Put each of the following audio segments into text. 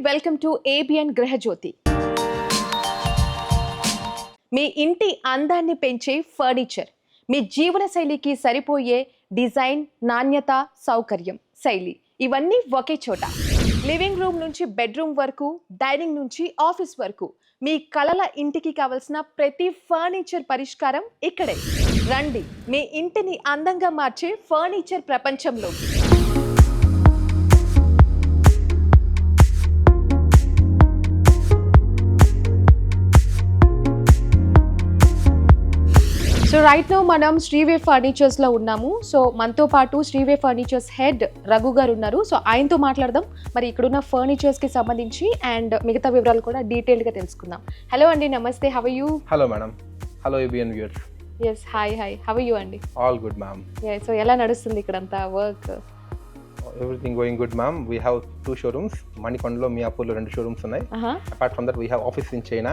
Welcome to ABN Gruhajyothi. మీ ఇంటి అందాన్ని పెంచే ఫర్నిచర్, మీ జీవన శైలికి సరిపోయే డిజైన్, నాణ్యత, సౌకర్యం, శైలి ఇవన్నీ ఒకే చోట. లివింగ్ రూమ్ నుంచి బెడ్రూమ్ వరకు, డైనింగ్ నుంచి ఆఫీస్ వరకు మీ కలల ఇంటికి కావలసిన ప్రతి ఫర్నిచర్ పరిష్కారం ఇక్కడే. రండి మీ ఇంటిని అందంగా మార్చే ఫర్నిచర్ ప్రపంచంలోకి. సో రైట్ నౌ మనం శ్రీవే ఫర్నిచర్స్లో ఉన్నాము. సో మనతో పాటు శ్రీవే ఫర్నిచర్స్ హెడ్ రఘు గారు ఉన్నారు. సో ఆయనతో మాట్లాడదాం. మరి ఇక్కడున్న ఫర్నిచర్స్కి సంబంధించి అండ్ మిగతా వివరాలు కూడా డీటెయిల్గా తెలుసుకుందాం. హలో అండి, నమస్తే. How you? Hello madam. Hello ABN viewers. Yes, hi hi. How you అండి? All good ma'am. సో ఎలా నడుస్తుంది ఇక్కడంతా work? Everything going good ma'am. We have 2 showrooms. Manikondalo, Miyapurlo 2 showrooms unnai. Apart from that we have office in China.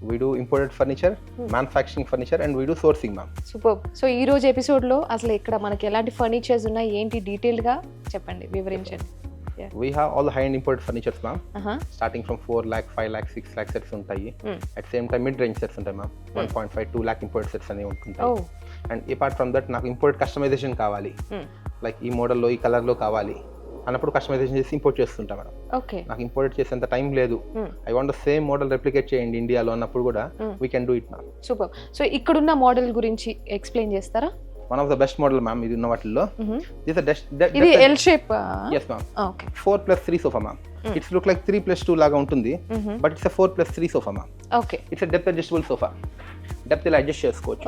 We do imported furniture, manufacturing furniture and we do sourcing ma'am. Super. So ఈ రోజు episode లో అసలు ఇక్కడ మనకి ఎలాంటి furnitures ఉన్నాయి ఏంటి detail గా చెప్పండి, వివరించండి. We have all the high-end imported furnitures ma'am. Starting from 4 lakh, 5 lakh, 6 lakh sets untayi. At same time mid-range sets untayi ma'am. 1.5, 2 lakh imported sets ane untayi. And apart from that నాకు imported customization కావాలి. Like ఈ మోడల్లో ఈ కలర్లో కావాలి అన్నప్పుడు customization చేసి import చేస్తుంటా మేడం. ఓకే. నాకు ఇంపోర్ట్ చేసేంత టైం లేదు. I want the same model replicate చేయండి ఇండియాలో అన్నప్పుడు కూడా we can do it ma'am. Super. So ఇక్కడున్న మోడల్ గురించి ఎక్స్ప్లెయిన్ చేస్తారా? One of the best model ma'am ఇది ఉన్న వాటిల్లో. ఇది L shape. yes ma'am. Okay. 4+3 sofa ma'am. It's look like 3+2 లాగా ఉంటుంది, but it's 4+3 sofa ma'am. Okay. It's depth adjustable sofa. Depth ఇలా అడ్జస్ట్ చేసుకోవచ్చు.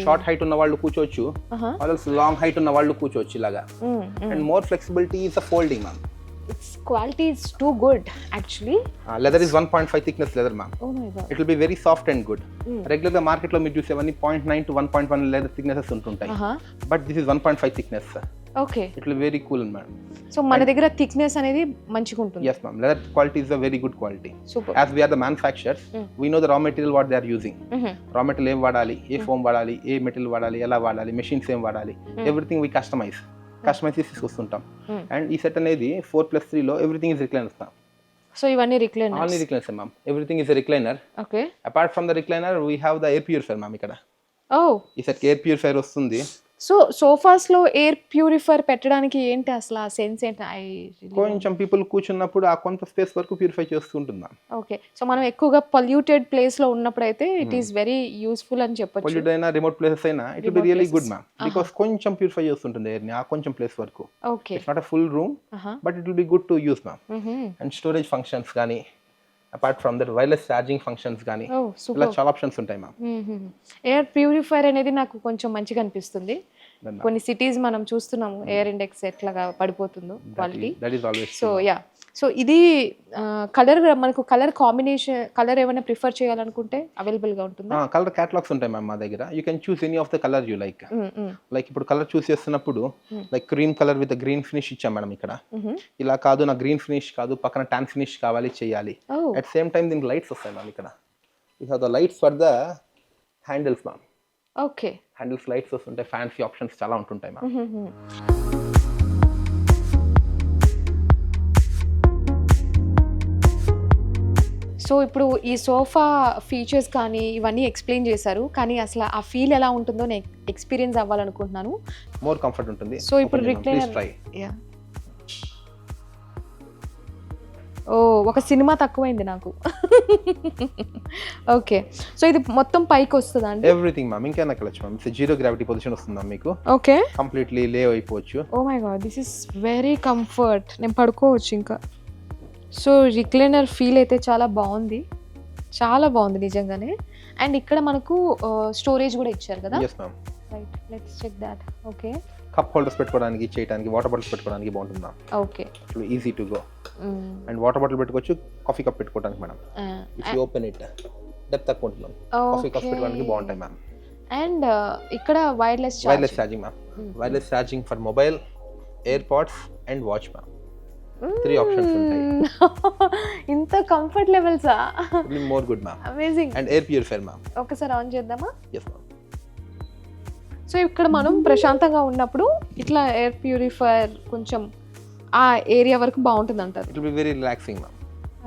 షార్ట్ హైట్ ఉన్న వాళ్ళు కూర్చోవచ్చు, ఆల్సో లాంగ్ హైట్ ఉన్న వాళ్ళు కూర్చోవచ్చు ఇలాగా. And more flexibility is the folding ma'am. Its quality is too good actually. Leather is 1.5 thickness leather ma'am. Oh my god. It will be very soft and good. Regular గా market లో మీరు చూసేవన్నీ 0.9 to 1.1 leather thicknesses ఉంటుంటాయి, but this is 1.5 thickness. Okay. It will be very cool ma'am. So మన దగ్గర thickness అనేది మంచిగా ఉంటుంది. Yes ma'am. Leather quality is a very good quality. Super. As we are the manufacturers, we know the raw material what they are using. Raw material ఏం వాడాలి, ఏ foam వాడాలి, ఏ material వాడాలి, ఎలా వాడాలి, మెషిన్స్ ఏం వాడాలి, ఎవ్రీథింగ్ we customize చేసి తీసుకొస్తుంటాం. And ఈ సెట్ అనేది 4+3 లో everything is recliners ma'am. So ఇవన్నీ recliners? Only recliners ma'am. Everything is recliner. Okay. Apart from the recliner we have the air purifier ma'am. ఇక్కడ ఈ సెట్ ఎయిర్ ప్యూరిఫైర్ వస్తుంది. So sofas లో air purifier పెట్టడానికి ఏంటి అసలు ఆ సెన్స్ ఏంటి? కొంచెం పీపుల్ కూర్చున్నప్పుడు ఆ కొంత స్పేస్ వరకు ప్యూరిఫై చేస్తుంటుంది మ్యామ్. ఓకే. సో మనం ఎక్కువగా పొల్యూటెడ్ ప్లేస్ లో ఉన్నప్పుడు అయితే ఇట్ ఈస్ వెరీ యూస్ఫుల్ అని చెప్పొచ్చు. పొల్యూటెడ్ అయినా రిమోట్ ప్లేసెస్ అయినా it will be really good ma'am, because కొంచెం ప్యూరిఫై చేస్తుంటుంది ఎయిర్ ని ఆ కొంచెం ప్లేస్ వరకు. Okay. It's not a full room, but it will be good to use ma'am. And storage functions కానీ apart from that wireless charging functions కానీ ఇలా చాలా ఆప్షన్స్ ఉంటాయి మ్యామ్. ఎయిర్ ప్యూరిఫైర్ అనేది నాకు కొంచెం మంచిగా అనిపిస్తుంది. కొన్ని సిటీస్ మనం చూస్తున్నాము ఎయిర్ ఇండెక్స్ ఎట్లాగా పడిపోతుందో క్వాలిటీ. సో యా, సో ఇది కలర్ మనకు కలర్ కాంబినేషన్ కలర్ ఏమైనా ప్రిఫర్ చేయాలనుకుంటే అవైలబుల్ గా ఉంటుందా? కలర్ క్యాటలాగ్స్ ఉంటాయి మ్యామ్ మా దగ్గర. You can choose any of the colour you like. Like ఇప్పుడు కలర్ చూస్ చేస్తున్నప్పుడు like cream colour with green finish ఇచ్చాం మేడం ఇక్కడ. ఇలా కాదు నాకు గ్రీన్ ఫినిష్ కాదు పక్కన టాన్ ఫినిష్ కావాలి చేయాలి. అట్ సేమ్ టైం దీనికి లైట్స్ వస్తాయి మ్యామ్ ఇక్కడ. You have the lights for the handles ma'am. Okay. Handles lights వస్తుంటాయి, ఫ్యాన్సీ ఆప్షన్స్ చాలా ఉంటుంటాయి మ్యామ్. సో ఇప్పుడు ఈ సోఫా ఫీచర్స్ కానీ ఇవన్నీ ఎక్స్ప్లెయిన్ చేశారు, కానీ అసలు ఆ ఫీల్ ఎలా ఉంటుందో నేను ఎక్స్పీరియన్స్ అవ్వాలనుకుంటున్నాను. మోర్ కంఫర్ట్ ఉంటుంది. సో ఇప్పుడు రిక్లైనర్, ఓ ఒక సినిమా తక్కువైంది నాకు. ఓకే. సో ఇది మొత్తం పైకి వస్తుందా అండి? Everything ma'am. ఇంకా నక్కలచ్చు ma'am. It's zero gravity position వస్తుందా మీకు. ఓకే. కంప్లీట్లీ లే అయిపోవచ్చు. Oh my god, this is very comfort. నేను పడుకోవచ్చు ఇంకా. సో రిక్లైనర్ ఫీల్ అయితే చాలా బాగుంది, చాలా బాగుంది నిజంగానే. అండ్ ఇక్కడ మనకు స్టోరేజ్ కూడా ఇచ్చారు కదా? yes ma'am. Right, let's check that. Okay. Cup holders పెట్టుకోవడానికి, చేయడానికి, వాటర్ బాటిల్స్ పెట్టుకోవడానికి బాగుంటుంది ma'am. Okay. Easy to go. And water bottle పెట్టుకోవచ్చు, కాఫీ కప్ పెట్టుకోవడానికి madam. If you open it depth తక్కువ ఉంటుంది మ్యామ్. కాఫీ కప్ పెట్టుకోవడానికి బాగుంటాయి మ్యామ్. అండ్ ఇక్కడ wireless charging ma'am. Wireless charging for mobile, air pods and watch ma'am. 3 options ఉంటాయి. ఇంత comfort లెవెల్సా? More good ma'am. Amazing. And air purifier ma'am. ఒకసారి on చేద్దామా? yes ma'am. సో ఇక్కడ మనం ప్రశాంతంగా ఉన్నప్పుడు ఇట్లా ఎయిర్ ప్యూరిఫైర్ కొంచెం ఆ ఏరియా వరకు బాగుంటుంది అంటారు. It will be very relaxing ma'am.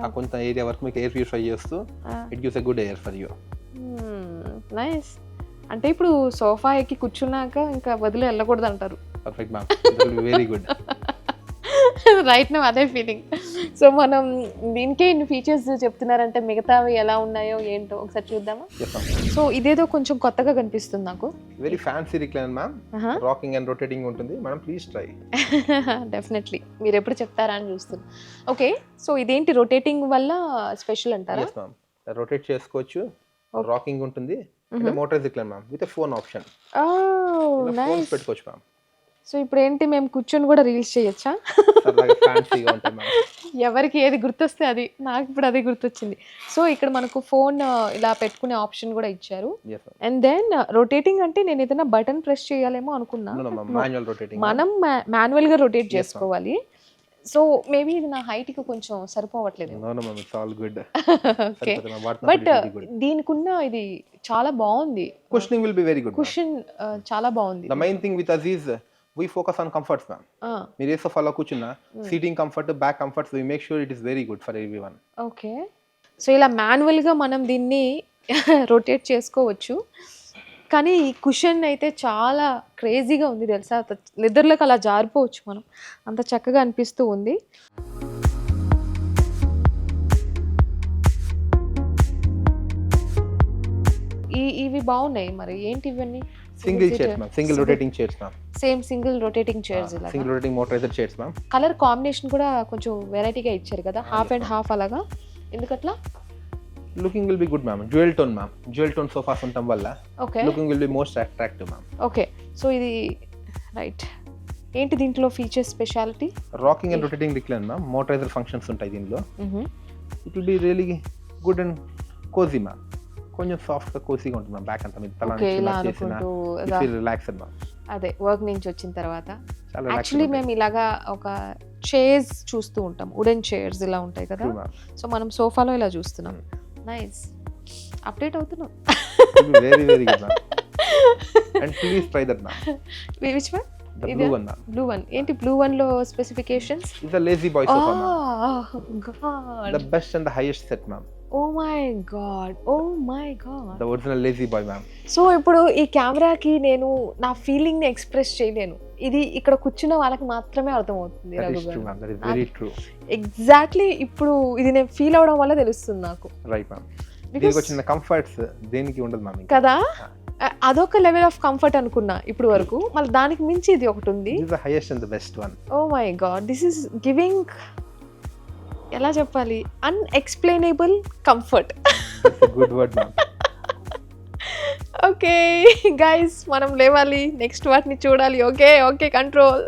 ఆ కొంత ఏరియా వరకు మీకు ఎయిర్ ప్యూరిఫై చేస్తూ it gives a good air for you. Nice. అంటే ఇప్పుడు సోఫా ఎక్కి కూర్చున్నాక ఇంకా వదిలి వెళ్ళకూడదు అంటారు. Perfect ma'am. It will be very good. Right నా అదే ఫీలింగ్. సో మనం దీనికే ఇన్ని ఫీచర్స్ చెప్తున్నారంటే మిగతావి ఎలా ఉన్నాయో ఏంటో ఒకసారి చూద్దామా? సో ఇదేదో కొంచెం కొత్తగా కనిపిస్తుంది నాకు. Very fancy recliner ma'am. Rocking and rotating ఉంటుంది మేడం. Please try. డెఫినెట్లీ మీరు ఎప్పుడు చెప్తారా అని చూస్తున్నా. ఓకే, సో ఇదేంటి రొటేటింగ్ వల్ల స్పెషల్ అంటారా? yes ma'am. రొటేట్ చేసుకోవచ్చు. రాకింగ్ ఉంటుంది. అంటే motor recliner ma'am with phone option. Oh nice. పెట్టుకోవచ్చు మ్యామ్. సో ఇప్పుడు ఏంటి మేము కూర్చొని కూడా రీల్స్ చేయొచ్చా? సరదాగా ఫ్యాన్సీగా ఉంటుంది మ్యామ్. ఎవరికి ఏది గుర్తొస్తే అది. నాకు ఇప్పుడు అదే గుర్తొచ్చింది. సో ఇక్కడ మనకు ఫోన్ ఇలా పెట్టుకునే ఆప్షన్ కూడా ఇచ్చారు. అండ్ దెన్ రొటేటింగ్ అంటే నేను ఏదైనా బటన్ ప్రెస్ చేయాలేమో అనుకున్నా. Manual rotating. మనం మాన్యువల్ గా రొటేట్ చేసుకోవాలి. సో మేబీ ఇది నా హైట్ కి కొంచెం సరిపోవట్లేదు. ఓకే, బట్ దీనికి ఉన్న ఇది చాలా బాగుంది. Cushioning will be very good. Cushion చాలా బాగుంది. The main thing with us is we focus on comforts ma'am. మీరు ఏ సోఫాలో కూర్చున్నా seating comfort, back comforts we make sure it is very good for everyone. Okay, so ఇలా manual గా మనం దీన్ని rotate చేసుకోవచ్చు. కానీ ఈ కుషన్ అయితే చాలా క్రేజీగా ఉంది తెలుసా. నిద్రలోకి అలా జారిపోవచ్చు మనం, అంత చక్కగా అనిపిస్తూ ఉంది. ఇవి బాగున్నాయి. మరి ఏంటి ఇవన్నీ? Single chairs ma'am. Single rotating chairs ma'am. Same single rotating chairs ఇలా. Single rotating motorized chairs ma'am. Colour combination కూడా కొంచెం వెరైటీగా ఇచ్చారు కదా, హాఫ్ అండ్ హాఫ్ అలాగా. ఎందుకట్లా? Looking will be good ma'am. Dual tone ma'am. Dual tone sofas ఉండటం వల్ల okay looking will be most attractive ma'am. Okay, so ఇది రైట్. ఏంటి దీంట్లో features speciality? Rocking and rotating recline ma'am. Motorised functions ఉంటాయి దీనిలో. It will be really good and cosy ma'am. కొంచెం soft గా కోజీగా ఉంటుంది మ్యామ్. బ్యాక్ అంతా మీరు రిలాక్స్డ్ మ్యామ్. అదే వర్క్ నుంచి వచ్చిన తర్వాత. యాక్చువల్లీ మేము ఇలాగా ఒక చైర్స్ చూస్తూ ఉంటాం, వుడెన్ చైర్స్ ఇలా ఉంటాయి కదా. సో మనం సోఫాలో ఇలా చూస్తున్నాం. నైస్, అప్డేట్ అవుతున్నాం. Very very good ma'am. And please try that ma'am. Which one? The blue one ma'am. Blue one. ఏంటి blue one లో specifications? It's a lazy boy sofa ma'am. Oh god. The best and the highest set ma'am. Oh my god. Oh my god. The original lazy boy ma'am. So ఇప్పుడు ఈ కెమెరాకి నేను నా feeling ని express చేయలేను. ఇది ఇక్కడ కూర్చున్న వాళ్ళకి మాత్రమే అర్థమవుతుంది. That is true ma'am. That is very true. Exactly ఇప్పుడు ఇది నేను ఫీల్ అవడం వల్ల తెలుస్తుంది నాకు. Right ma'am. దీనికి వచ్చిన కంఫర్ట్స్ దేనికి ఉండదు మ్యామ్ కదా. అదొక లెవెల్ ఆఫ్ కంఫర్ట్ అనుకున్నా ఇప్పుడు వరకు, మళ్ళీ దానికి మించి ఇది ఒకటి ఉంది. This is the highest and the best one. Oh my god, this is giving, ఎలా చెప్పాలి, unexplainable comfort. That's a good word ma'am. Okay guys, మనం లేవాలి, నెక్స్ట్ వాటిని చూడాలి. Okay okay, control.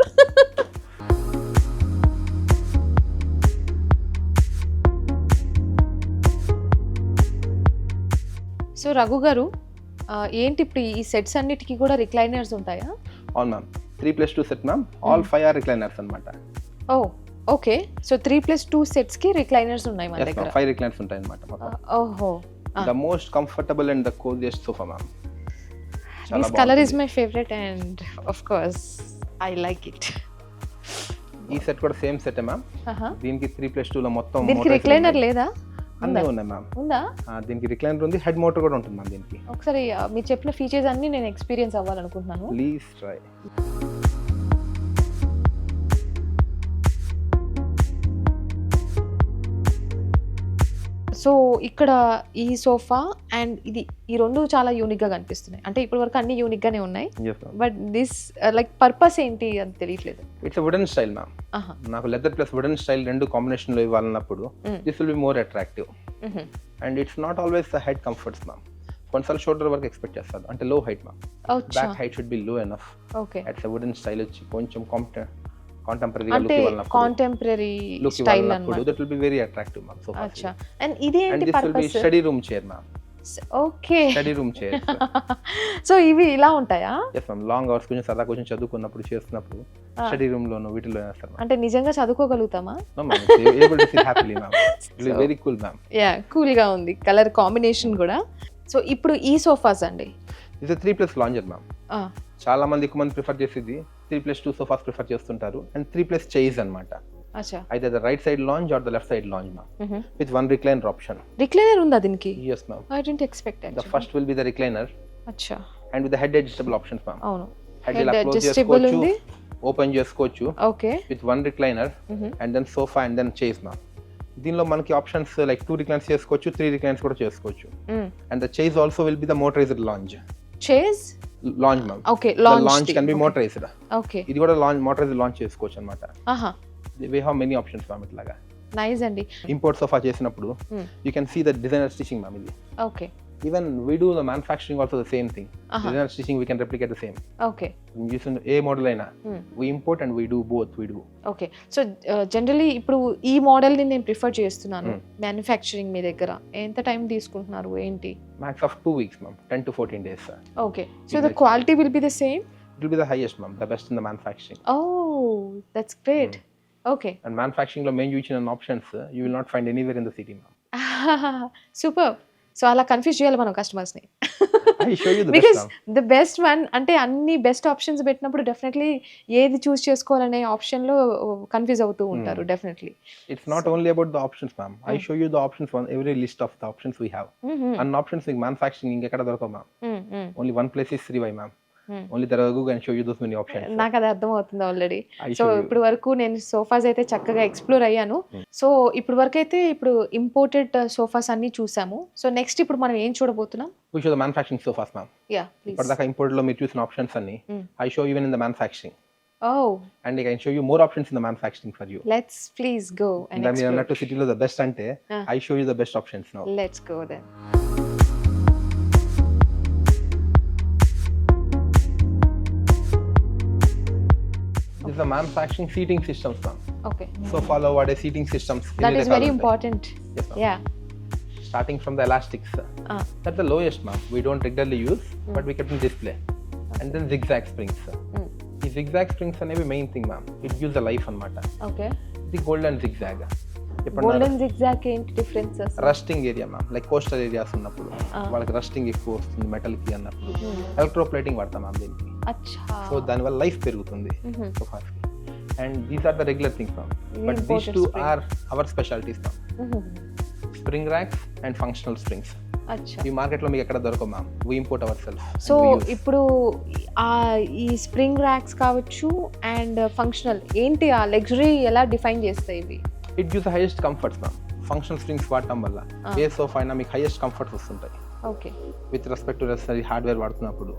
So Raghu గారు, ఏంటి ఇప్పుడు ఈ సెట్స్ అన్నిటికీ కూడా రిక్లైనర్స్ ఉంటాయా? అవును ma'am. 3+2 set ma'am. All 5 are recliners అన్నమాట. ఓ ఓకే, సో 3+2 సెట్స్ కి రిక్లైనర్స్ ఉన్నాయి మన దగ్గర. 5 రిక్లైనర్స్ ఉంటాయి అన్నమాట మొత్తం. ఓహో, the most comfortable and the cosiest sofa ma'am. This colour is my favourite and of course I like it. ఈ సెట్ కూడా సేమ్ సెట్ మ్యామ్. దీనికి 3+2 లో మొత్తం దీనికి రిక్లైనర్ లేదా? అన్నీ ఉన్నాయి మ్యామ్. ఉందా? దీనికి రిక్లైనర్ ఉంది, హెడ్ మోటార్ కూడా ఉంటుంది మ్యామ్ దీనికి. ఒకసారి మీరు చెప్పిన ఫీచర్స్ అన్ని నేను ఎక్స్పీరియన్స్ అవ్వాలనుకుంటున్నాను. Please try. సో ఇక్కడ ఈ సోఫా అండ్ ఇది, ఈ రెండు చాలా యూనిక్ గా కనిపిస్తున్నాయి. అంటే ఇప్పటి వరకు అన్ని యూనిక్ గానే ఉన్నాయి, బట్ దిస్ లైక్ పర్పస్ ఏంటి అని తెలియట్లేదు. It's wooden style ma'am. నాకు లెదర్ ప్లస్ వుడెన్ స్టైల్ రెండు కాంబినేషన్ లో ఇవ్వాలన్నప్పుడు this will be more attractive. And it's not always the height comforts ma'am. కొన్నిసార్లు షోల్డర్ వరకు ఎక్స్పెక్ట్ చేస్తారు, అంటే low height ma'am. Back height should be low enough. Okay, it's wooden style వచ్చి కొంచెం contemporary అంటే కాంటెంపరరీ స్టైల్ అన్నమాట. That will be very attractive ma'am sofa. అచ్చా, and ఇది ఏంటి purpose? This will B study room chair ma'am. Okay, study room chair. So ఇవి ఇలా ఉంటాయా? yes ma'am. లాంగ్ అవర్స్ కొంచెం సరదా కొంచెం చదువుకున్నప్పుడు చేస్తున్నప్పుడు స్టడీ రూమ్ లోను వీటిలో వేస్తారు. అంటే నిజంగా చదువుకోగలుగుతామా? no ma'am, able to sit happily ma'am. it is very cool ma'am. Yeah, cool గా ఉంది కలర్ కాంబినేషన్ కూడా. సో ఇప్పుడు ఈ సోఫాస్ అండి, ఇది 3+ లాంజర్ మ్యామ్. చాలా మంది ఎక్కువ మంది ప్రిఫర్ చేసేది 3+2 సోఫాస్ ప్రిఫర్ చేస్తుంటారు అండ్ 3+ చైర్స్ అన్నమాట. అచ్చా. అయితే the right side lounge or the left side lounge ma'am with one recliner option. Recliner ఉందా దీనికి? yes ma'am. I didn't expect The actually. first will be the recliner అచ్చా. and with the head adjustable options ma'am. అవును. Head Head ఇలా close adjustable చేసుకోవచ్చు, ఉంది. Open చేసుకోవచ్చు okay. with one recliner and then sofa and then chairs ma'am. దీనిలో మనకి options like 2 recliners చేసుకోవచ్చు, 3 recliners కూడా చేసుకోవచ్చు. And the chairs also will be the motorized lounge. Chairs? Lounge ma'am. Okay. The launch can be motorized. Okay. ఇది కూడా motorized launch చేసుకోవచ్చు అన్నమాట. ఆహా. We have many options ma'am ఇట్లాగా. నైస్ అండి. ఇంపోర్ట్ సోఫా చేసినప్పుడు you can see the designer stitching ma'am ఇది. Okay. Even we do the manufacturing also the same thing. Designer stitching we can replicate the same. Okay. Using A model అయినా we import and we do both we do. Okay. So generally ఇప్పుడు ఈ మోడల్ని నేను prefer చేస్తున్నాను manufacturing మీ దగ్గర ఎంత time తీసుకుంటున్నారు ఏంటి? Max of 2 weeks ma'am, 10 to 14 days sir. Okay. So the quality will be the same? It will be the highest ma'am, the best in the manufacturing. Oh, that's great. Okay. And manufacturing లో main use options you will not find anywhere in the city ma'am. Super. So అలా confuse చేయాలి మనం కస్టమర్స్ని. I show you the because best ma'am. The best one అంటే అన్ని best options పెట్టినప్పుడు definitely ఏది చూస్ చేసుకోవాలనే ఆప్షన్లో కన్ఫ్యూజ్ అవుతూ ఉంటారు definitely. It's not only about the options ma'am. I show you the options on every list of the options we have. And options like manufacturing ఇంకెక్కడ దొరకవు ma'am. Only one place is Srivi ma'am. Only there are Google and show you those many options. నాకు అది అర్థం అవుతుంది already. I so show you. ఇప్పుడు వరకు నేను sofas అయితే చక్కగా ఎక్స్ప్లోర్ అయ్యాను. సో ఇప్పుడు వరకు అయితే ఇప్పుడు ఇంపోర్టెడ్ సోఫాస్ అన్ని చూసాము. సో నెక్స్ట్ ఇప్పుడు మనం ఏం చూడబోతున్నాం? We show the manufacturing sofas ma'am. Yeah please. ఇప్పటిదాకా ఇంపోర్ట్ లో మీరు చూసిన ఆప్షన్స్ అన్ని I show even in the manufacturing. Oh, And I can show you more options in the manufacturing for you. let's please go and ఇందా మీరు explore. అన్నట్టు సిటీలో the best అంటే I show you the best options now. Let's go then. This is the manufacturing seating systems ma'am. Okay. Sofa లో వాడే seating systems. That ఎన్ని is రకాలు very ఉంటాయి. important. Yes ma'am. Yeah. Starting from the elastics. That's the lowest ma'am. We don't regularly use, but we kept in display. And then zigzag springs. ఈ zigzag springs అనేవి main thing ma'am. It gives the life అన్నమాట. Okay. ఇది golden zigzag. Golden zigzag ఏంటి differences? Rusting area ma'am, like coastal areas ఉన్నప్పుడు వాళ్ళకి rusting ఎక్కువ వస్తుంది metal కి అన్నప్పుడు ఎలక్ట్రోప్లేటింగ్ వాడతాం మ్యామ్ దీనికి. అచ్చా. సో దానివల్ల లైఫ్ పెరుగుతుంది సోఫాస్ కి. And these are the regular things ma'am, but these two are our specialties ma'am. Spring racks and functional springs. అచ్చా. ఈ మార్కెట్ లో మీకు ఎక్కడ దొరకవు ma'am. We import ourself. So ఇప్పుడు ఈ స్ప్రింగ్ ర్యాక్స్ కావచ్చు అండ్ ఫంక్షనల్ ఏంటి ఆ లగ్జరీ ఎలా డిఫైన్ చేస్తాయి ఇవి? It gives the highest comforts ma'am. Functional springs వాడటం వల్ల ఏ సోఫా అయినా మీకు హైయెస్ట్ కంఫర్ట్స్ వస్తుంటాయి. Okay. With respect to necessary hardware వాడుతున్నప్పుడు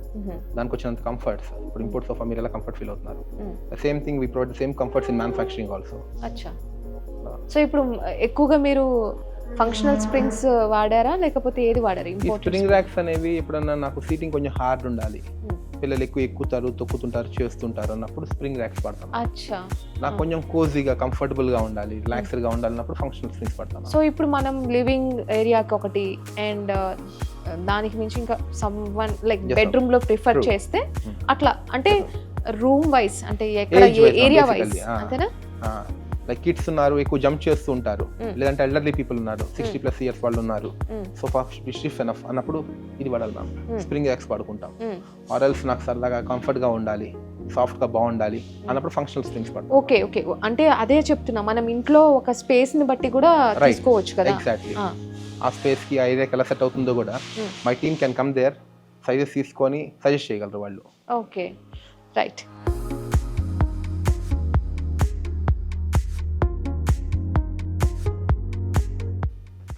దానికి వచ్చినంత కంఫర్ట్స్ ఇప్పుడు ఇంపోర్ట్ సోఫా మీరు ఎలా కంఫర్ట్ ఫీల్ అవుతున్నారు, same thing we provide the same comforts in manufacturing also. అచ్చా. సో ఇప్పుడు ఎక్కువగా మీరు ఫంక్షనల్ స్ప్రింగ్స్ వాడారా లేకపోతే ఏది వాడారు? ఈ స్ప్రింగ్ ర్యాక్స్ అనేవి ఎప్పుడన్నా నాకు సీటింగ్ కొంచెం హార్డ్ ఉండాలి, పిల్లలు ఎక్కువ ఎక్కుతారు తొక్కుతుంటారు చేస్తుంటారు అన్నప్పుడు స్ప్రింగ్ ర్యాక్స్ పడతాం. అచ్చా. నాకు కొంచెం కోజీగా కంఫర్టబుల్ గా ఉండాలి, రిలాక్స్డ్ గా ఉండాలన్నప్పుడు ఫంక్షనల్ స్ప్రింగ్స్ పడతాం. సో ఇప్పుడు మనం లివింగ్ ఏరియాకి ఒకటి అండ్ దానికి మించి ఇంకా సమ్ వన్ లైక్ బెడ్రూమ్ లో ప్రిఫర్ చేస్తే అట్లా అంటే రూమ్ వైస్ అంటే ఎక్కడ ఏరియా వైస్ అంతేనా? లైక్ కిడ్స్ ఉన్నారు ఎక్కువ జంప్ చేస్తూ ఉంటారు, లేదంటే ఎల్డర్లీ పీపుల్ ఉన్నారు 60+ ఇయర్స్ వాళ్ళు ఉన్నారు, సోఫా స్టిఫ్ ఎనఫ్ అన్నప్పుడు ఇది వాడాలి మ్యామ్. స్ప్రింగ్ ర్యాక్స్ పడుకుంటాం. ఆర్ ఎల్స్ నాకు సరదాగా కంఫర్ట్ గా ఉండాలి, సాఫ్ట్ గా బాగుండాలి అన్నప్పుడు ఫంక్షనల్ స్ప్రింగ్స్ పడతాం. Okay okay. అంటే అదే చెప్తున్నా, మనం ఇంట్లో ఒక స్పేస్ ని బట్టి కూడా తీసుకోవచ్చు కదా. ఎగ్జాక్ట్లీ. ఆ స్పేస్ కి ఆ ఏరియాకి ఎలా సెట్ అవుతుందో కూడా my team can come there, sizes తీసుకొని సజెస్ట్ చేయగలరు వాళ్ళు. Okay right.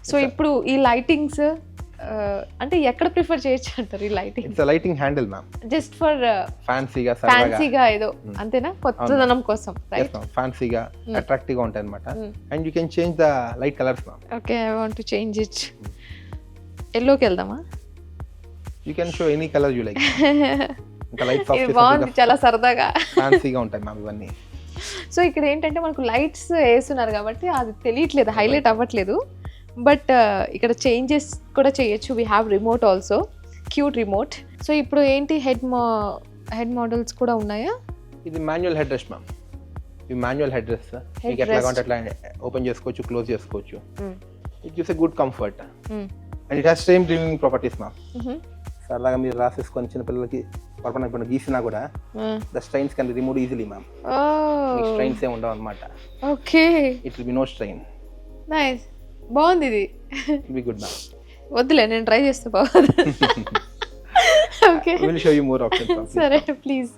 సో ఇప్పుడు ఈ లైటింగ్స్ అంటే ఎక్కడ ప్రిఫర్ చేయొచ్చు అంటారు ఈ lighting? It's lighting handle ma'am, just for ఫ్యాన్సీగా ఏదో అంతేనా, కొత్తదనం కోసం. రైట్. ఫ్యాన్సీగా అట్రాక్టివ్ గా ఉంటాయి అన్నమాట. And you can change the light colours ma'am. Okay, I want to change it. ఎల్లోకి వెళ్దామా? You can show any colour you like. ఇంకా లైట్స్ ఆఫ్ చేసి బాగుంది, చాలా సరదాగా ఫ్యాన్సీగా ఉంటాయి మ్యామ్ ఇవన్నీ. సో ఇక్కడ ఏంటంటే మనకు లైట్స్ వేస్తున్నారు కాబట్టి అది తెలియట్లేదు, హైలైట్ అవ్వట్లేదు. బట్ ఇక్కడ చేంజెస్ కూడా చేయొచ్చు. We have remote also, cute remote. So ఇప్పుడు ఏంటి హెడ్ మోడల్స్ కూడా ఉన్నాయా? ఇది మాన్యువల్ హెడ్ రెస్ట్ మ్యామ్. ఈ మాన్యువల్ హెడ్ రెస్ట్ మీకు ఎట్లా కావాలంటే అట్లా ఓపెన్ చేసుకోవచ్చు, క్లోజ్ చేసుకోవచ్చు. It gives a good comfort and it has same dreaming properties ma'am. సరదాగా మీరు రాసేసుకొని చిన్న పిల్లలకి పొరపాటున ఇప్పుడు గీసినా కూడా the strains can remove easily ma'am. మీకు స్ట్రైన్స్ ఏమి ఉండవు అనమాట. Okay, it will be no strain. Nice, బాగుంది ఇది. Be good ma'am. వద్దులే, నేను ట్రై చేస్తే బాగుంది. Okay, will show you more options. సరే ప్లీజ్.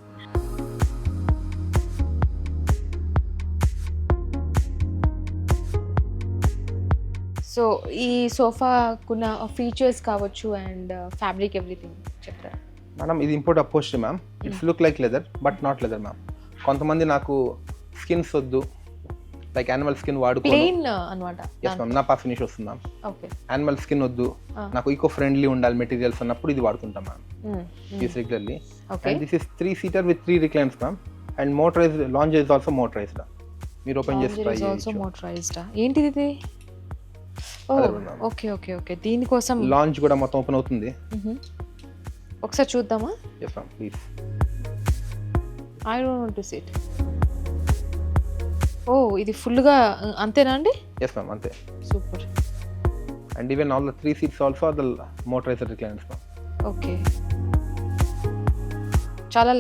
సో ఈ సోఫాకున్న ఫీచర్స్ కావచ్చు అండ్ ఫ్యాబ్రిక్ ఎవ్రీథింగ్ చెప్తారా? మేడం ఇది import upholstery ma'am. It's look like leather but not leather ma'am. కొంతమంది నాకు స్కిన్స్ వద్దు, లైక్ యానిమల్ స్కిన్ వాడుకో. ప్లెయిన్ అన్నమాట. ఎస్ మ్యామ్, నాపా ఫినిష్ వస్తుంది మ్యామ్. ఓకే, యానిమల్ స్కిన్ వద్దు, నాకు ఈకో ఫ్రెండ్లీ ఉండాలి మెటీరియల్స్ అన్నప్పుడు ఇది వాడుకుంటాం ma'am. Use regularly. And this is 3-seater with 3 reclines ma'am. And motorized, lounge is also motorized. మీరు ఓపెన్ చేసి ట్రై ఆల్సో మోటరైజ్డ్. ఏంటిది ఇది? ఓకే ఓకే ఓకే, దీనికోసం లాంచ్ కూడా మొత్తం ఓపెన్ అవుతుంది. ఒకసారి చూద్దామా? Yes ma'am please. I don't want to sit. ఓ, ఇది ఫుల్గా అంతేనా అండి? ఎస్ మ్యామ్ అంతే. Super. And even all the 3 seats also the motorized recliners ma'am. Okay, చాలా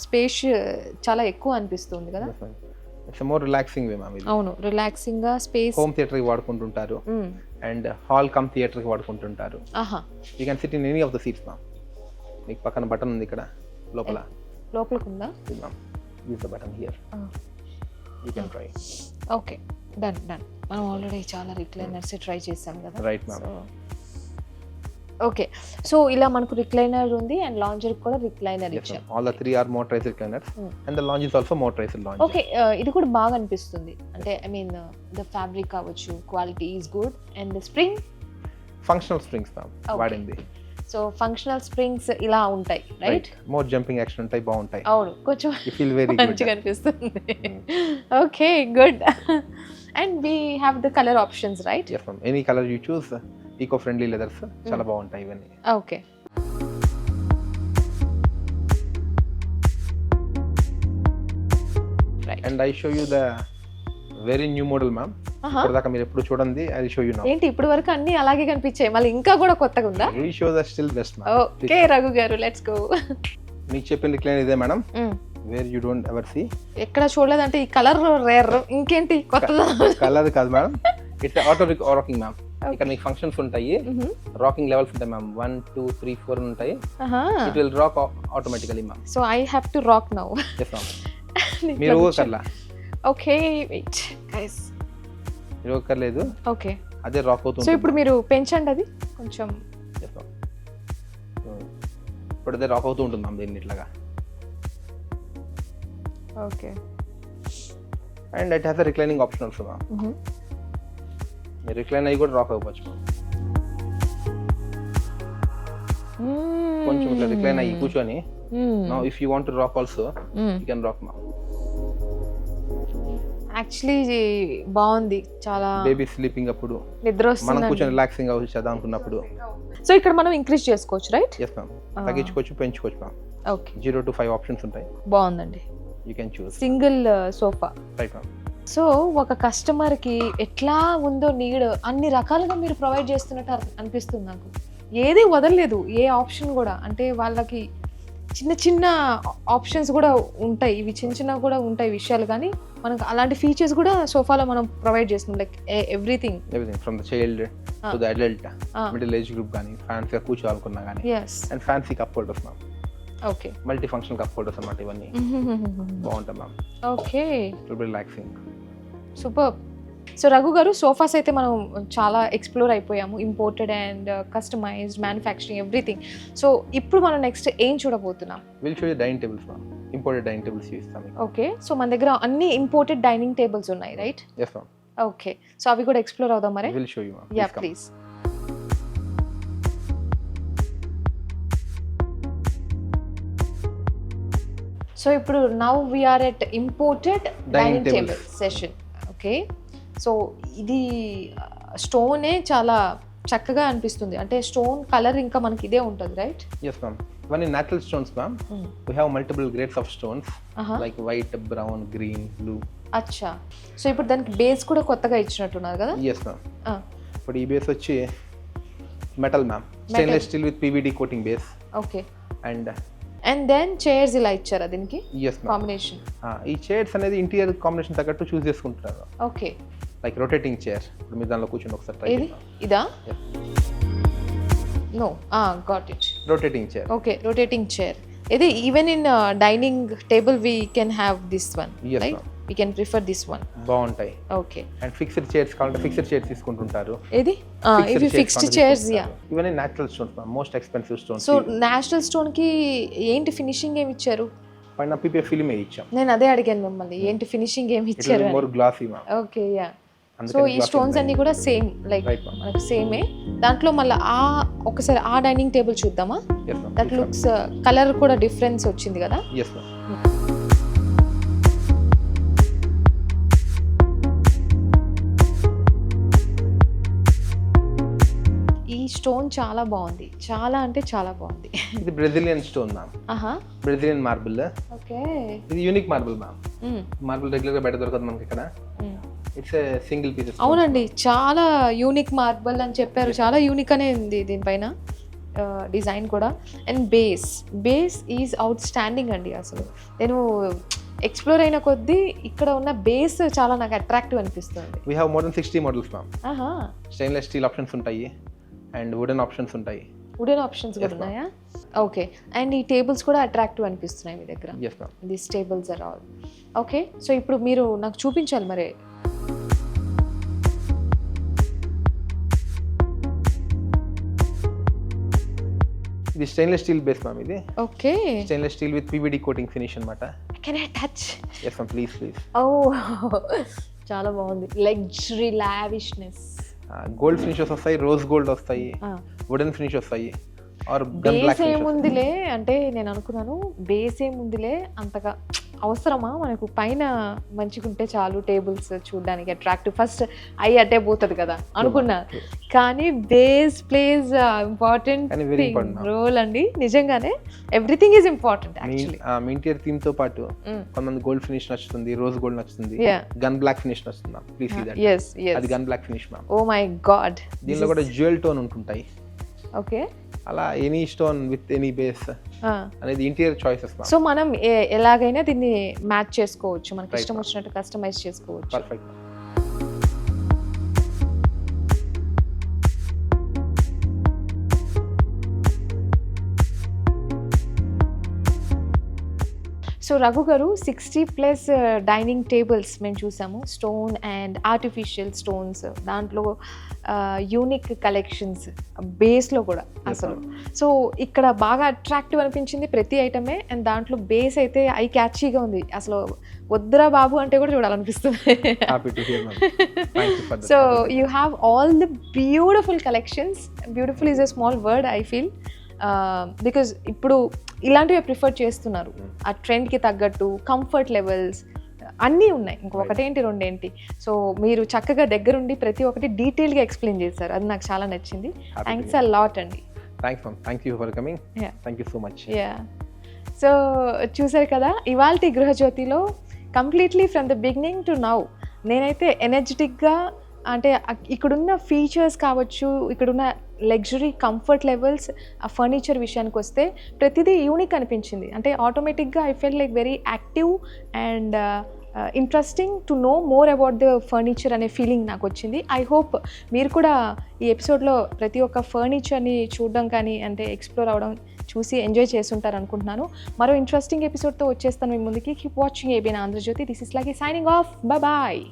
స్పేస్ చాలా ఎక్కువ అనిపిస్తుంది కదా. It's more relaxing way ma'am. అవును, రిలాక్సింగ్ గా స్పేస్. హోమ్ థియేటర్ కి వాడుకుంటుంటారు అండ్ హాల్ కమ్ థియేటర్ కి వాడుకుంటుంటారు. You can sit in any of the seats ma'am. మీకు పక్కన బటన్ ఉంది ఇక్కడ లోపల. లోపలికి ఉందా? Ma'am, use the button here. You can try. Okay, done done. మనం ఆల్రెడీ చాలా రిక్లైనర్స్ ట్రై చేసాం కదా. Right ma'am. ఓకే, సో ఇలా మనకు రిక్లైనర్ ఉంది అండ్ లాంజర్ కూడా రిక్లైనర్ ఇచ్చాం. All the 3 are motorized recliners and the lounge is also motorized lounge. Okay, ఇది కూడా బాగా అనిపిస్తుంది. అంటే ఐ మీన్ ద ఫ్యాబ్రిక్ కావచ్చు, quality is good and spring functional springs ma'am వాడింది. సో ఫంక్షనల్ స్ప్రింగ్స్ ఇలా ఉంటాయి రైట్? మోర్ జంపింగ్ యాక్షన్ ఉంటాయి, బాగుంటాయి. అవును, కొంచెం యు ఫీల్ వెరీ గుడ్, మంచిగా అనిపిస్తుంది. Okay, good. And we have the colour options right? yes ma'am, any color you choose. Eco friendly leathers చాలా బాగుంటాయి ఇవన్నీ. Okay, and I show you the very new model ma'am. ఇప్పటిదాకా మీరు ఎప్పుడు చూడండి, I show you now. ఏంటి ఇప్పటి వరకు అన్ని అలాగే కనిపించాయి, మళ్ళీ ఇంకా కూడా కొత్తగా ఉందా? We show the still best ma'am. Okay Raghu గారు, లెట్స్ గో. మీకు చెప్పిన రిక్లైనర్ ఇదే madam, where you don't ever see. ఎక్కడ చూడలేదంటే ఈ కలర్ రేర్, ఇంకేంటి కొత్తదా? కలర్ కాదు madam, it's auto rocking ma'am. ఇక్కడ మీకు ఫంక్షన్స్ ఉంటాయి, రాకింగ్ లెవెల్స్ ఉంటాయి మ్యామ్. 1 2 3 4 ఉంటాయి. It will rock automatically ma'am. So I have to rock now. yes ma'am. మీరు ఊగకర్లా. ఓకే వెయిట్ గైస్, మీరు ఊగకర్లేదు. ఓకే, అదే రాక్ అవుతుంది. సో ఇప్పుడు మీరు పెంచండి అది కొంచెం. yes ma'am. ఇప్పుడు అదే రాక్ అవుతూ ఉంటుంది మ్యామ్ దీన్ని ఇట్లాగా. Okay, and it has a reclining option also ma'am. మీరు రిక్లైన్ అయ్యి కూడా రాక్ అవ్వచ్చు మ్యామ్. కొంచెం ఇట్లా రిక్లైన్ అయ్యి కూర్చొని now if you want to rock also you can rock ma'am. Actually బాగుంది చాలా. బేబీ స్లీపింగ్ అప్పుడు నిద్ర మనం వస్తుంది, కూర్చొని రిలాక్సింగ్ అవ్వచ్చు చదువు అనుకున్నప్పుడు. సో ఇక్కడ మనం ఇంక్రీజ్ చేసుకోవచ్చు రైట్? yes ma'am, తగ్గించుకోవచ్చు, పెంచుకోవచ్చు మ్యామ్. ఓకే, 0 to 5 ఆప్షన్స్ ఉంటాయి. బాగుందండి. You can choose. Single sofa right ma'am. So ఒక కస్టమర్ కి ఎట్లా ఉందో నీడ్ అన్ని రకాలుగా మీరు ప్రొవైడ్ చేస్తున్నట్టు అనిపిస్తుంది నాకు. ఏది వదలలేదు, ఏ ఆప్షన్ కూడా. అంటే వాళ్ళకి చిన్న చిన్న ఆప్షన్స్ కూడా ఉంటాయి, ఇవి చిన్న చిన్న కూడా ఉంటాయి విషయాలు, కానీ మనకు అలాంటి ఫీచర్స్ కూడా సోఫాలో మనం ప్రొవైడ్ చేస్తున్నాం. Like everything from the child to the adult, middle age group కానీ ఫ్యాన్సీగా కూర్చోవాలనుకున్నా కానీ. Yes, and fancy cup holders ma'am. Okay, multi function cup holders అన్నమాట ఇవన్నీ. బాగుంటాయి ma'am. Okay, relaxing, super. So Raghu గారు, సోఫాస్ అయితే మనం చాలా ఎక్స్ప్లోర్ అయిపోయాము, imported and customised, manufacturing everything. So ఇప్పుడు మనం నెక్స్ట్ ఏం చూడబోతున్నాం? Will show you dining tables ma'am. Imported dining tables చూస్తాం. ఓకే, సో మన దగ్గర అన్ని ఇంపోర్టెడ్ డైనింగ్ టేబుల్స్ ఉన్నాయి right? yes ma'am. Okay, so అవి కూడా ఎక్స్ప్లోర్ అవుదాం మరి. Will show you ma'am. Yeah please. So ఇప్పుడు now we are at imported dining table session. Okay, so ఇది స్టోనే చాలా చక్కగా అనిపిస్తుంది. అంటే స్టోన్ కలర్ ఇంకా మనకి ఇదే ఉంటుంది right? yes ma'am. One in natural stones ma'am. We have multiple grades of stones like white, brown, green, blue. అచ్చా, సో ఇప్పుడు దానికి బేస్ కూడా కొత్తగా ఇచ్చినట్టున్నారు కదా? yes ma'am. ఇప్పుడు ఈ బేస్ వచ్చి metal ma'am, stainless steel with PVD coating base. Okay, and and then chairs ఇలా ఇచ్చారా దీనికి ఎస్ మ్యామ్. కాంబినేషన్? ఈ చైర్స్ అనేది ఇంటీరియర్ కాంబినేషన్ తగ్గట్టు చూస్ చేసుకుంటున్నారు. Okay, like rotating chair. ఇప్పుడు మీరు దానిలో కూర్చొని ఒకసారి ట్రై ఇది ఇదా? No, got it. Rotating chair. Okay, rotating chair. ఇది even in dining table we can have this one, Yes, right? ma'am. We can prefer this one. బాగుంటాయి. ఓకే, అండ్ ఫిక్స్డ్ చైర్స్ కావాలంటే ఫిక్స్డ్ చైర్స్ తీసుకుంటుంటారు. ఇది ఇవి fixed chairs. Yeah, ఇవన్నీ natural stones, most expensive stones. So natural stone కి ఏంటి finishing ఏమి ఇచ్చారు? పైన పీపీఎఫ్ ఫిల్మ్ ఇచ్చాం. నేను అదే అడిగాను మిమ్మల్ని, ఏంటి ఫినిషింగ్ ఏమి ఇట్ ఇచ్చారు? Will more glossy ma'am. Okay, ya. So ఈ స్టోన్స్ అన్ని కూడా సేమ్, లైక్ Right, ma'am. మనకు సేమే. దాంట్లో మళ్ళీ ఒకసారి ఆ డైనింగ్ టేబుల్ చూద్దామా? Yes, ma'am. That looks colour కూడా డిఫరెన్స్ వచ్చింది కదా. Yes, ma'am. ఈ స్టోన్ చాలా బాగుంది, చాలా అంటే చాలా బాగుంది. ఇది బ్రెజిలియన్ స్టోన్ మ్యామ్. ఆహా, బ్రెజిలియన్ మార్బుల్. ఓకే. ఇది unique marble ma'am. Marble regular గా బయట దొరకదు మనకి ఇక్కడ. It's a single piece. అవునండి, చాలా యూనిక్ మార్బల్ అని చెప్పారు. చాలా యూనిక్ అనే ఉంది దీనిపైన డిజైన్ కూడా. And base is out standing అండి. అసలు నేను ఎక్స్ప్లోర్ అయిన కొద్దీ ఇక్కడ ఉన్న బేస్ చాలా నాకు అట్రాక్టివ్ అనిపిస్తుంది. We have more than 60 models ma'am. ఆహా, స్టెయిన్లెస్ స్టీల్ ఆప్షన్స్ ఉంటాయి అండ్ వుడెన్ ఆప్షన్స్ ఉంటాయి. వుడెన్ ఆప్షన్స్ కూడా ఉన్నాయా? ఓకే. అండ్ ఈ టేబుల్స్ కూడా అట్రాక్టివ్ అనిపిస్తున్నాయి మీ దగ్గర. Yes ma'am. These tables are all okay. So ఇప్పుడు మీరు నాకు చూపించాలి మరి. ఇది స్టెయిన్లెస్ స్టీల్ బేస్ మ్యామ్. ఇది okay, stainless steel with PVD coating finish అన్నమాట. Can I touch? Yes ma'am, please please. ఓ, చాలా బాగుంది. Luxury lavishness. గోల్డ్ ఫినిషెస్ వస్తాయి, రోజ్ గోల్డ్ వస్తాయి, వుడెన్ ఫినిష్ వస్తాయి, or gun black base finish. ఏముందిలే అంటే నేను అనుకున్నాను, బేస్ ఏముందిలే అంతగా అవసరమా మనకు, పైన మంచిగా ఉంటే చాలు టేబుల్స్ చూడడానికి అట్రాక్టివ్. ఫస్ట్ అయ్యి అట్టే పోతుంది కదా అనుకున్నా, కానీ బేస్ ప్లేస్ ఇంపార్టెంట్ రోల్ అండి. నిజంగానే ఎవ్రీథింగ్ ఈజ్ ఇంపార్టెంట్ యాక్చువల్లీ. మీ ఇంటీరియర్ థీమ్ తో పాటు కొంతమంది గోల్డ్ ఫినిష్ నచ్చుతుంది, రోజ్ గోల్డ్ నచ్చుతుంది, గన్ బ్లాక్ ఫినిష్ నచ్చుతుంది ma'am. Please see that. yes yes, అది gun black finish ma'am. Oh my God. దీనిలో కూడా జ్యువెల్ టోన్ ఉంటుంటాయి. ఓకే, అలా any stone with any base అనేది ఇంటీరియర్ చాయిసెస్ మ్యామ్. సో మనం ఎలాగైనా దీన్ని మ్యాచ్ చేసుకోవచ్చు, మనకి Right, ఇష్టం వచ్చినట్టు కస్టమైజ్ చేసుకోవచ్చు. పర్ఫెక్ట్. సో రఘు గారు 60+ డైనింగ్ టేబుల్స్ మేము చూసాము, స్టోన్ అండ్ ఆర్టిఫిషియల్ స్టోన్స్, దాంట్లో యూనిక్ కలెక్షన్స్ బేస్లో కూడా అసలు. సో ఇక్కడ బాగా అట్రాక్టివ్ అనిపించింది ప్రతి ఐటమే, అండ్ దాంట్లో బేస్ అయితే ఐ క్యాచీగా ఉంది. అసలు వద్దురా బాబు అంటే కూడా చూడాలనిపిస్తుంది. So you have all the beautiful collections. Beautiful is a small word I feel, because ఇప్పుడు ఇలాంటివి ప్రిఫర్ చేస్తున్నారు. ఆ ట్రెండ్కి తగ్గట్టు కంఫర్ట్ లెవెల్స్ అన్నీ ఉన్నాయి, ఇంకొకటేంటి రెండేంటి. సో మీరు చక్కగా దగ్గరుండి ప్రతి ఒక్కటి డీటెయిల్గా ఎక్స్ప్లెయిన్ చేశారు, అది నాకు చాలా నచ్చింది. థ్యాంక్స్ అ లాట్ అండి. Thanks ma'am, thank you for coming. Thank you so much. Yeah, so చూసారు కదా ఇవాల్టి గృహజ్యోతిలో completely from the beginning to now నేనైతే ఎనర్జెటిక్గా, అంటే ఇక్కడున్న ఫీచర్స్ కావచ్చు, ఇక్కడున్న లగ్జరీ కంఫర్ట్ లెవెల్స్, ఆ ఫర్నిచర్ విషయానికి వస్తే ప్రతిదీ యూనిక్ అనిపించింది. అంటే ఆటోమేటిక్గా I felt like very active and interesting to know more about the furniture అనే ఫీలింగ్ నాకు వచ్చింది. ఐ హోప్ మీరు కూడా ఈ ఎపిసోడ్లో ప్రతి ఒక్క ఫర్నిచర్ని చూడడం కానీ అంటే ఎక్స్ప్లోర్ అవ్వడం చూసి ఎంజాయ్ చేస్తుంటారు అనుకుంటున్నాను. మరో ఇంట్రెస్టింగ్ ఎపిసోడ్తో వచ్చేస్తాను మీ ముందుకి. Keep watching ABN Andhra Jyothi. This is like signing off. Bye.